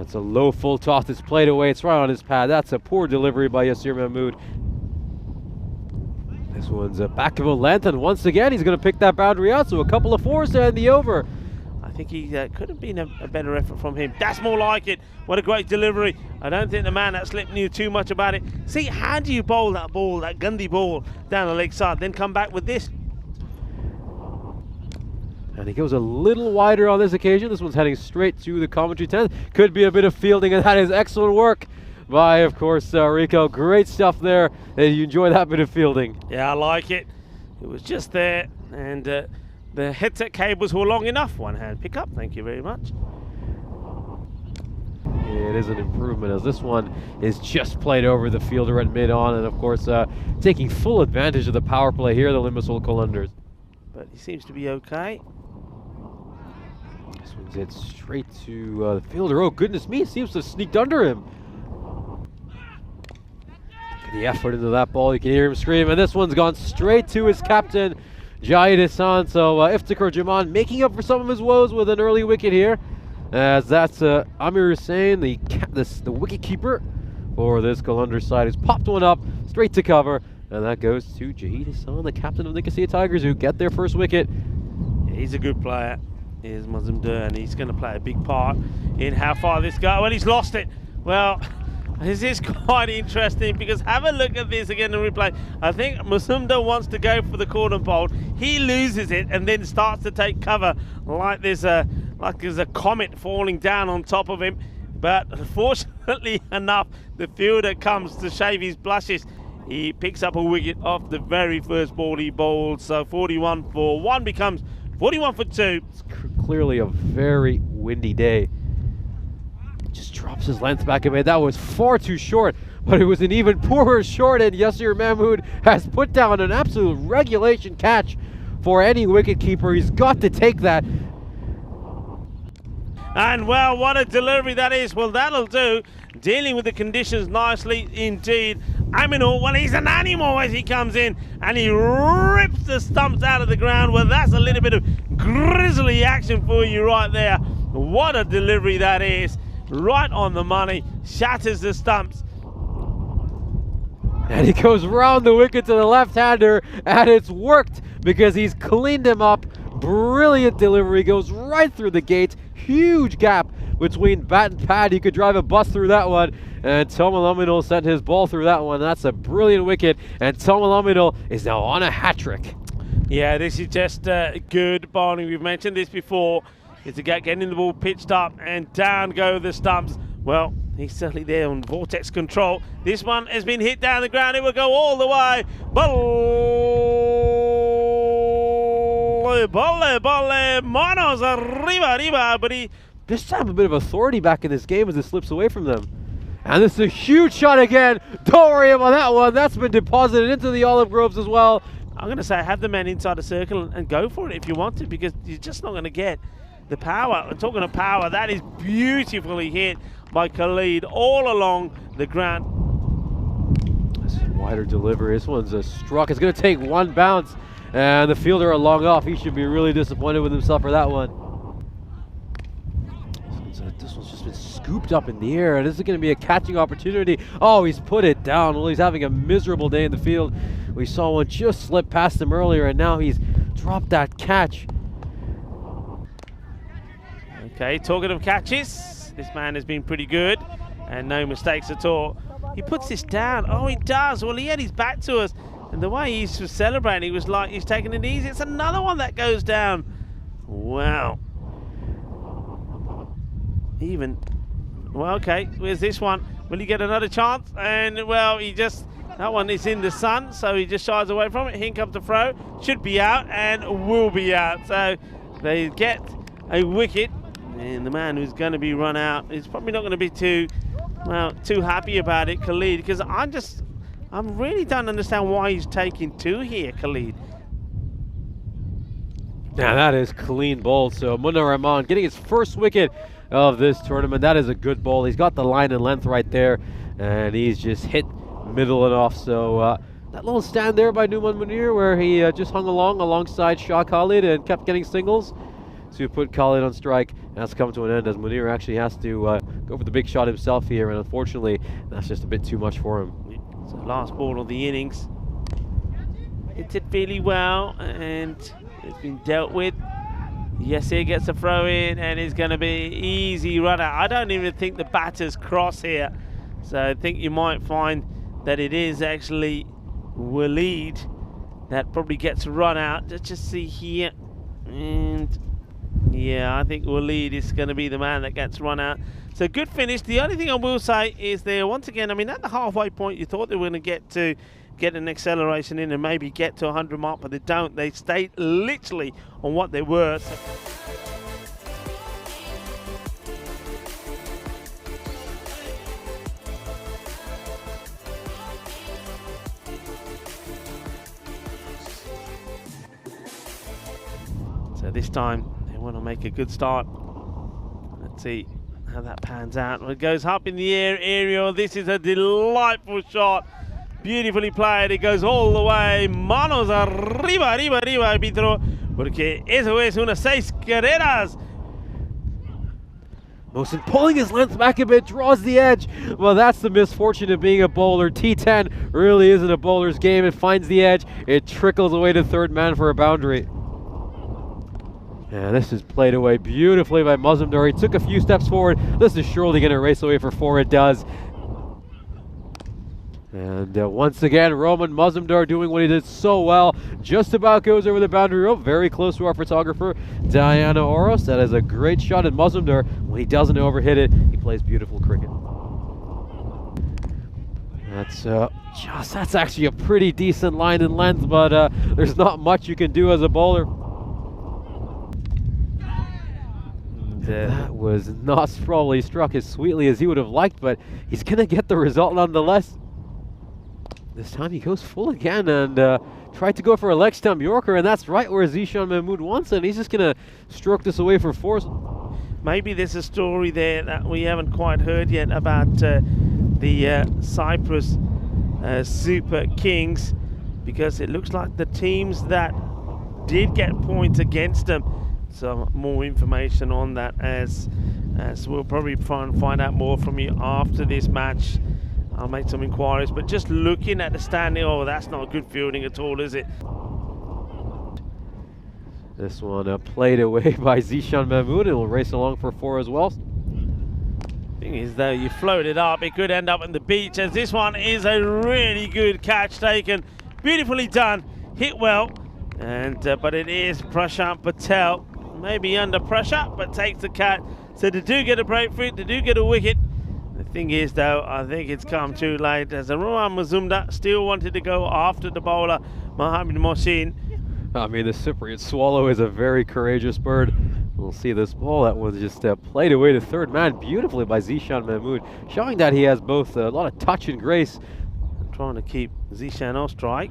That's a low full toss. It's played away. It's right on his pad. That's a poor delivery by Yasir Mahmoud. This one's a back of a length, and once again he's going to pick that boundary out. So a couple of fours to end the over. I think he could have been a better effort from him. That's more like it. What a great delivery. I don't think the man that slipped knew too much about it. See, how do you bowl that ball, that Gundy ball, down the leg side, then come back with this? And he goes a little wider on this occasion. This one's heading straight to the commentary tent. Could be a bit of fielding, and that is excellent work by, of course, Rico. Great stuff there. And you enjoy that bit of fielding. Yeah, I like it. It was just there, and the headset cables were long enough. One hand pick up. Thank you very much. It is an improvement, as this one is just played over the fielder at mid-on, and of course taking full advantage of the power play here, the Limassol Qalandars. But he seems to be okay. This one's hit straight to the fielder. Oh, goodness me, it seems to have sneaked under him. The effort into that ball, you can hear him scream, and this one's gone straight to his captain, Jahid Hassan. So Iftikhar Jaman making up for some of his woes with an early wicket here, as that's Amir Hussain, the wicket keeper for this Qalandar side, who's popped one up straight to cover, and that goes to Jahid Hassan, the captain of the Nicosia Tigers, who get their first wicket. He's a good player. Here's Mazumdar, and he's going to play a big part in how far this goes. Well, he's lost it. Well, this is quite interesting, because have a look at this again in replay. I think Mazumdar wants to go for the corner bowl. He loses it and then starts to take cover like there's a comet falling down on top of him. But fortunately enough, the fielder comes to shave his blushes. He picks up a wicket off the very first ball he bowled. So 41 for 1 becomes 41 for 2. It's clearly a very windy day. Just drops his length back a bit. That was far too short, but it was an even poorer short, and Yasir Mahmoud has put down an absolute regulation catch for any wicketkeeper. He's got to take that. And well, what a delivery that is. Well, that'll do. Dealing with the conditions nicely indeed. Aminul, well, he's an animal as he comes in, and he rips the stumps out of the ground. Well, that's a little bit of grizzly action for you right there. What a delivery that is. Right on the money, shatters the stumps. And he goes round the wicket to the left-hander, and it's worked because he's cleaned him up. Brilliant delivery, goes right through the gate. Huge gap between bat and pad. You could drive a bus through that one. And Tomal Aminul sent his ball through that one. That's a brilliant wicket, and Tomal Aminul is now on a hat-trick. Yeah, this is just good bowling. We've mentioned this before. It's getting the ball pitched up, and down go the stumps. Well, he's certainly there on vortex control. This one has been hit down the ground. It will go all the way. Bolle, manos arriba, but he just have a bit of authority back in this game as it slips away from them. And this is a huge shot again. Don't worry about that one. That's been deposited into the olive groves as well. I'm going to say have the man inside the circle and go for it if you want to, because you're just not going to get the power. I'm talking of power. That is beautifully hit by Khalid all along the ground. This is a wider delivery. This one's a struck. It's going to take one bounce, and the fielder are long off. He should be really disappointed with himself for that one. This one's just been scooped up in the air, and this is going to be a catching opportunity. Oh, he's put it down. Well, he's having a miserable day in the field. We saw one just slip past him earlier, and now he's dropped that catch. Okay, talking of catches, this man has been pretty good, and no mistakes at all. He puts this down. Oh, he does. Well, he had his back to us, and the way he's celebrating was like he's taking it easy. It's another one that goes down. Wow. Well, okay, where's this one? Will he get another chance? And, well, that one is in the sun, so he just shies away from it. Hink up to throw. Should be out and will be out. So they get a wicket, and the man who's going to be run out is probably not going to be too happy about it, Khalid, because I really don't understand why he's taking 2 here, Khalid. Now that is clean ball. So Munna Rahman getting his first wicket of this tournament. That is a good ball. He's got the line and length right there, and he's just hit middle and off. So that little stand there by Numan Munir, where he just hung alongside Shah Khalid and kept getting singles. to put Khalid on strike has come to an end, as Munir actually has to go for the big shot himself here, and unfortunately that's just a bit too much for him. So last ball of the innings, hit it really well, and it's been dealt with. Yasir gets a throw in, and it's going to be easy run out. I don't even think the batters cross here, so I think you might find that it is actually Waleed that probably gets run out. Let's just see here, and yeah, I think Waleed is going to be the man that gets run out. So good finish. The only thing I will say is there, once again, I mean, at the halfway point, you thought they were going to get an acceleration in and maybe get to 100 mark, but they don't. They stayed literally on what they were. So this time they want to make a good start. Let's see how that pans out. Well, it goes up in the air, aerial. This is a delightful shot. Beautifully played, it goes all the way. Manos arriba, arriba, arriba, árbitro, porque eso es unas 6 carreras. Mohsin pulling his length back a bit, draws the edge. Well, that's the misfortune of being a bowler. T10 really isn't a bowler's game. It finds the edge, it trickles away to third man for a boundary. And this is played away beautifully by Mazumdar. He took a few steps forward. This is surely going to race away for 4. It does. And once again, Roman Mazumdar doing what he did so well. Just about goes over the boundary rope. Very close to our photographer, Diana Oros. That is a great shot at Mazumdar. When he doesn't overhit it, he plays beautiful cricket. That's actually a pretty decent line in length, but there's not much you can do as a bowler. That was not probably struck as sweetly as he would have liked, but he's going to get the result nonetheless. This time he goes full again and tried to go for a leg stump Yorker, and that's right where Zishan Mahmood wants it. He's just going to stroke this away for 4. Maybe there's a story there that we haven't quite heard yet about the Cyprus Super Kings, because it looks like the teams that did get points against them. Some more information on that as we'll probably try and find out more from you after this match. I'll make some inquiries, but just looking at the standing, oh, that's not good fielding at all, is it? This one played away by Zishan Mahmood. It'll race along for 4 as well. Thing is, though, you float it up, it could end up on the beach, as this one is a really good catch taken. Beautifully done, hit well, and but it is Prashant Patel. Maybe under pressure, but takes the catch. So they do get a breakthrough, they do get a wicket. The thing is, though, I think it's come too late, as Roman Mazumdar still wanted to go after the bowler, Mohamed Mohsin. I mean, the Cypriot Swallow is a very courageous bird. We'll see this ball that was just played away to third man beautifully by Zishan Mahmood, showing that he has both a lot of touch and grace. I'm trying to keep Zishan on strike.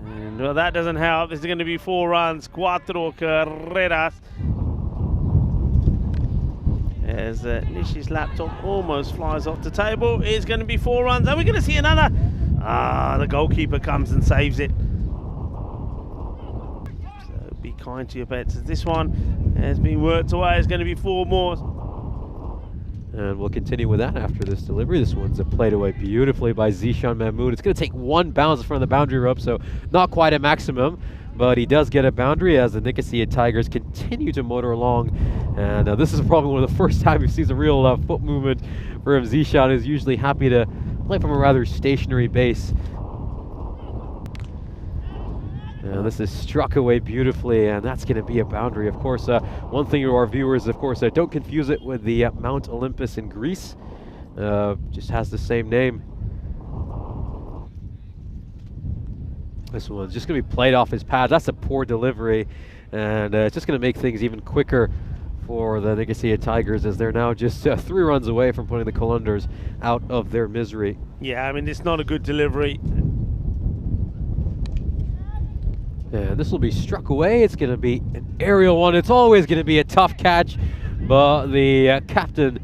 And well, that doesn't help. This is going to be 4 runs, 4 carreras. As Nishi's laptop almost flies off the table. It's going to be 4 runs. Are we going to see another? The goalkeeper comes and saves it. So be kind to your bets. This one has been worked away. It's going to be 4 more. And we'll continue with that after this delivery. This one's played away beautifully by Zishan Mahmood. It's going to take 1 bounce in front of the boundary rope, so not quite a maximum, but he does get a boundary as the Nicosia Tigers continue to motor along. And this is probably one of the first times he sees a real foot movement for him. Zishan is usually happy to play from a rather stationary base. And this is struck away beautifully, and that's going to be a boundary. Of course, one thing to our viewers, of course, don't confuse it with the Mount Olympus in Greece. Just has the same name. This one's just going to be played off his pads. That's a poor delivery, and it's just going to make things even quicker for the Nicosia Tigers, as they're now just 3 runs away from putting the Colunders out of their misery. Yeah, I mean, it's not a good delivery. And this will be struck away. It's going to be an aerial one. It's always going to be a tough catch, but the captain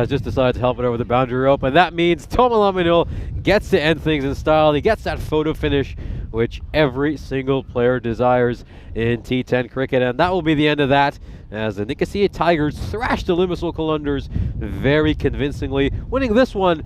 just decided to help it over the boundary rope, and that means Tomalaminul gets to end things in style. He gets that photo finish which every single player desires in T10 cricket. And that will be the end of that, as the Nicosia Tigers thrashed the Limassol Kalundars very convincingly, winning this one